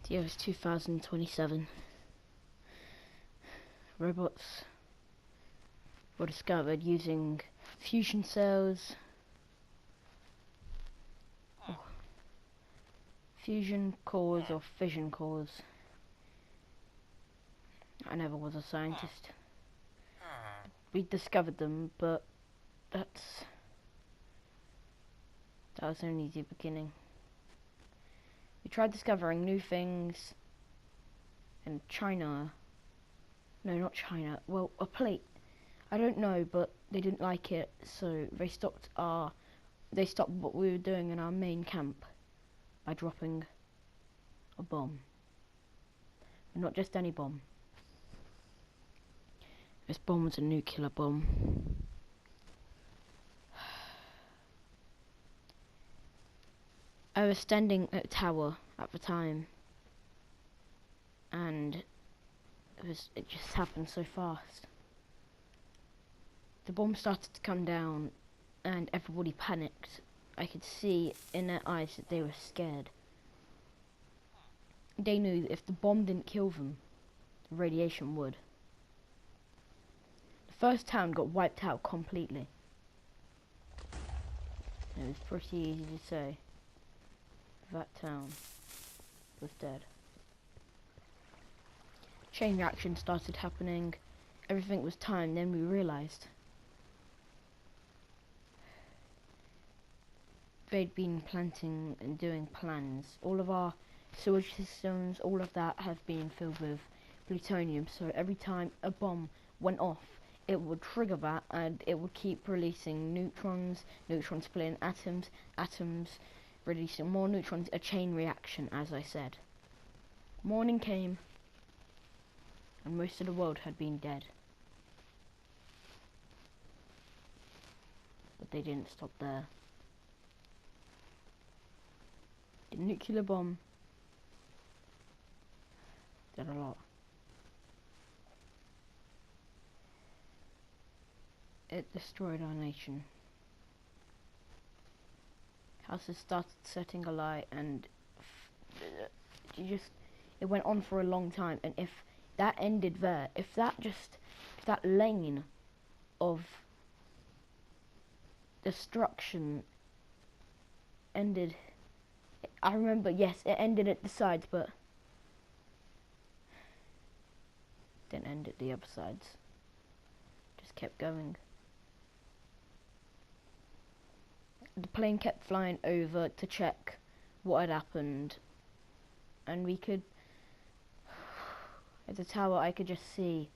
The year was 2027. Robots were discovered using fusion cells, fusion cores or fission cores. I never was a scientist. We discovered them, but that was only the beginning. We tried discovering new things in China. No, not China. Well, a plate. I don't know, but they didn't like it, so they stopped what we were doing in our main camp by dropping a bomb. And not just any bomb. This bomb was a nuclear bomb. I was standing at a tower at the time, and it just happened so fast. The bomb started to come down, and everybody panicked. I could see in their eyes that they were scared. They knew that if the bomb didn't kill them, the radiation would. The first town got wiped out completely. It was pretty easy to say. That town was dead. Chain reaction started happening. Everything was timed. Then we realized they'd been planting and doing plans. All of our sewage systems, all of that have been filled with plutonium. So every time a bomb went off, it would trigger that, and it would keep releasing neutrons, neutrons splitting atoms, atoms releasing more neutrons, a chain reaction, as I said. Morning came, and most of the world had been dead. But they didn't stop there. The nuclear bomb did a lot. It destroyed our nation. Houses started setting alight, and it went on for a long time. And if that ended there, if that lane of destruction ended, I remember, yes, it ended at the sides, but didn't end at the other sides. Just kept going. The plane kept flying over to check what had happened, and we could, at the tower, I could just see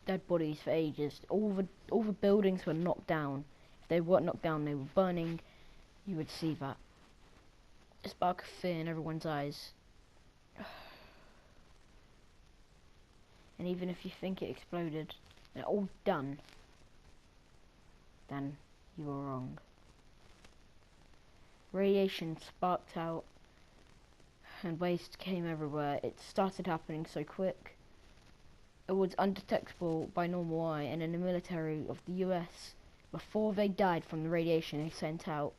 dead bodies for ages. All the buildings were knocked down. If they weren't knocked down, they were burning. You would see that. A spark of fear in everyone's eyes. And even if you think it exploded, and all done, then you were wrong. Radiation sparked out, and waste came everywhere. It started happening so quick. It was undetectable by normal eye, and in the military of the US, before they died from the radiation, they sent out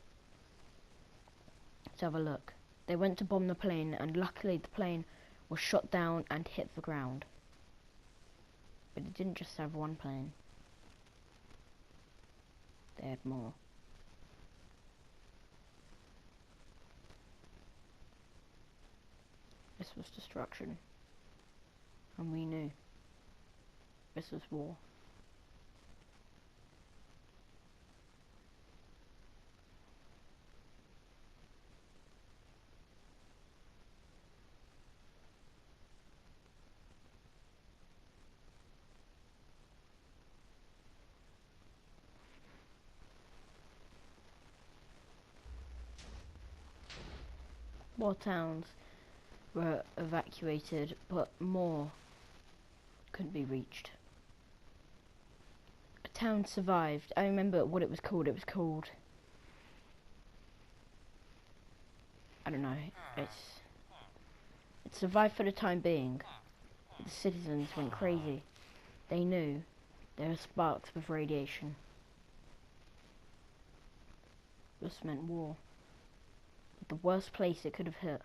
to have a look. They went to bomb the plane, and luckily the plane was shot down and hit the ground. But it didn't just have one plane. They had more. This was destruction. And we knew. This was war. More towns were evacuated, but more couldn't be reached. A town survived. I remember what it was called. It was called, I don't know. It survived for the time being. The citizens went crazy. They knew there were sparks with radiation. This meant war. The worst place it could have hit.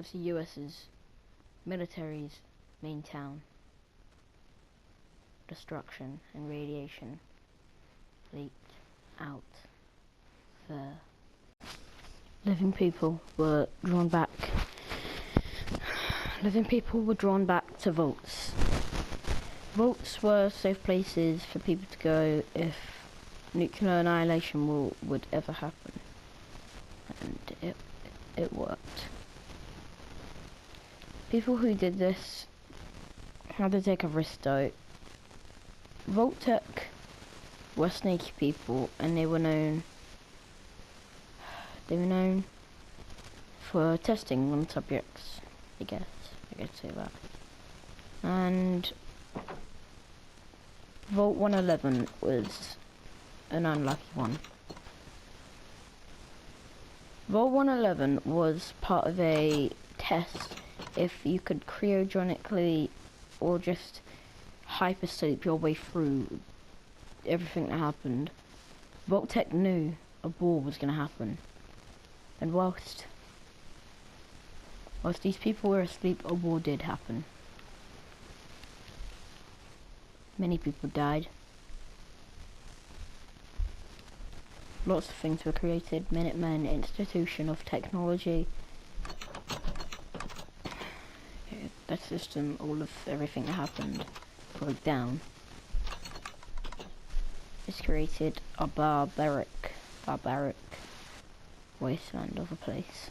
was the US's military's main town. Destruction and radiation leaked out there. Living people were drawn back. Living people were drawn back to vaults. Vaults were safe places for people to go if nuclear annihilation would ever happen. And it worked. People who did this had to take a risk though. Vault-Tec were sneaky people, and they were known for testing on subjects, I guess say that. And Vault 111 was an unlucky one. Vault 111 was part of a test if you could cryogenically or just hypersleep your way through everything that happened. Vault-Tec knew a war was going to happen, and whilst these people were asleep, a war did happen. Many people died. Lots of things were created. Minutemen, Institution of Technology, that system, all of everything that happened broke down. It's created a barbaric wasteland of a place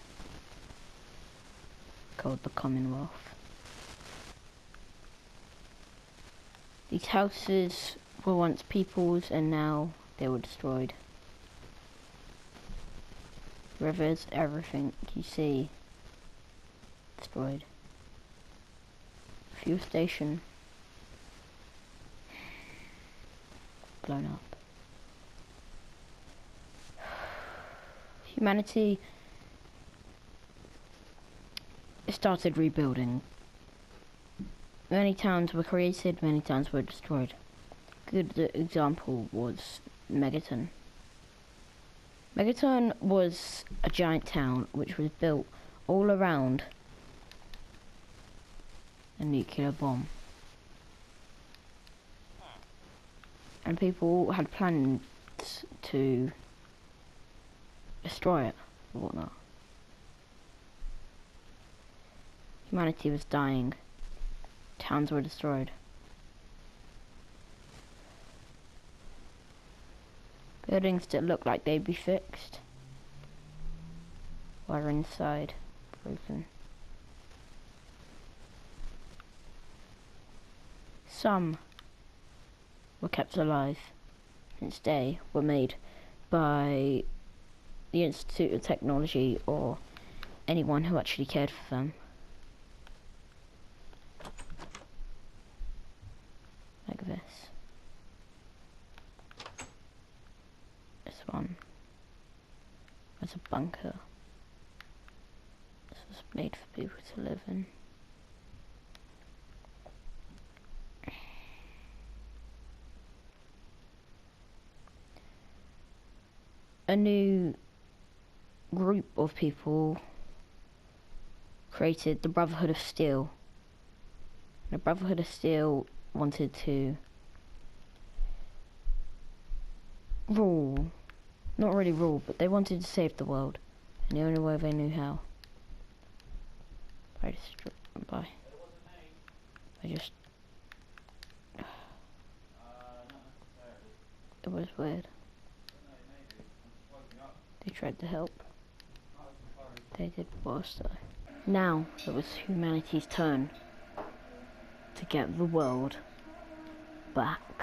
called the Commonwealth. These houses were once people's and now they were destroyed. Rivers, everything you see, destroyed. Fuel station, blown up. Humanity started rebuilding. Many towns were created, many towns were destroyed. Good example was Megaton. Megaton was a giant town which was built all around a nuclear bomb. And people had plans to destroy it or whatnot. Humanity was dying. Towns were destroyed. Buildings that looked like they'd be fixed were inside broken. Some were kept alive, since they were made by the Institute of Technology or anyone who actually cared for them. Like this. This one was a bunker. This was made for people to live in. A new group of people created the Brotherhood of Steel. The Brotherhood of Steel wanted to rule, not really rule, but they wanted to save the world, and the only way they knew how. I just it was weird. They tried to help. They did worse though. Now it was humanity's turn to get the world back.